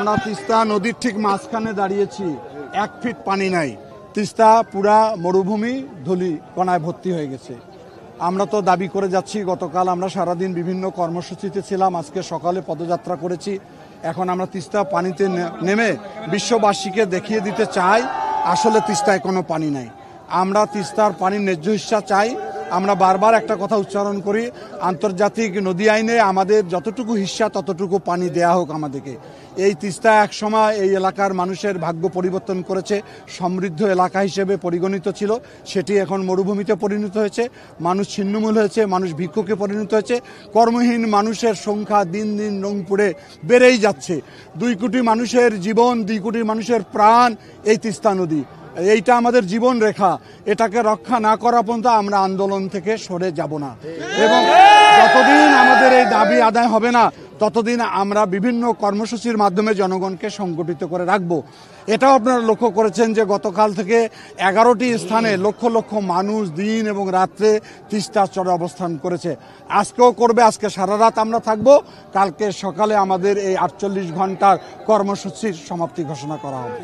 আমরা তিস্তা নদীর ঠিক মাঝখানে দাঁড়িয়েছি, 1 ফিট পানি নাই। তিস্তা পুরা মরুভূমি ধুলি কণায় ভর্তি হয়ে গেছে। আমরা তো দাবি করে যাচ্ছি, গতকাল আমরা সারাদিন বিভিন্ন কর্মসূচিতে ছিলাম, আজকে সকালে পদযাত্রা করেছি। এখন আমরা তিস্তা পানিতে নেমে বিশ্ববাসীকে দেখিয়ে দিতে চাই আসলে তিস্তায় কোনো পানি নাই। আমরা তিস্তার পানির ন্যায্য হিস্সা চাই। আমরা বারবার একটা কথা উচ্চারণ করি, আন্তর্জাতিক নদী আইনে আমাদের যতটুকু হিস্সা ততটুকু পানি দেয়া হোক আমাদেরকে। এই তিস্তা একসময় এই এলাকার মানুষের ভাগ্য পরিবর্তন করেছে, সমৃদ্ধ এলাকা হিসেবে পরিগণিত ছিল, সেটি এখন মরুভূমিতে পরিণত হয়েছে। মানুষ ছিন্নমূল হয়েছে, মানুষ ভিক্ষুকে পরিণত হয়েছে। কর্মহীন মানুষের সংখ্যা দিন দিন রংপুরে বেড়েই যাচ্ছে। 2 কোটি মানুষের জীবন, 2 কোটি মানুষের প্রাণ এই তিস্তা নদী। এইটা আমাদের জীবন রেখা। এটাকে রক্ষা না করা পর্যন্ত আমরা আন্দোলন থেকে সরে যাব না, এবং যতদিন আমাদের এই দাবি আদায় হবে না ততদিন আমরা বিভিন্ন কর্মসূচির মাধ্যমে জনগণকে সংগঠিত করে রাখব। এটাও আপনারা লক্ষ্য করেছেন যে গতকাল থেকে 11টি স্থানে লক্ষ লক্ষ মানুষ দিন এবং রাত্রে তিস্তার চরে অবস্থান করেছে। আজকেও করবে। আজকে সারা রাত আমরা থাকব। কালকে সকালে আমাদের এই 48 ঘন্টার কর্মসূচির সমাপ্তি ঘোষণা করা হবে।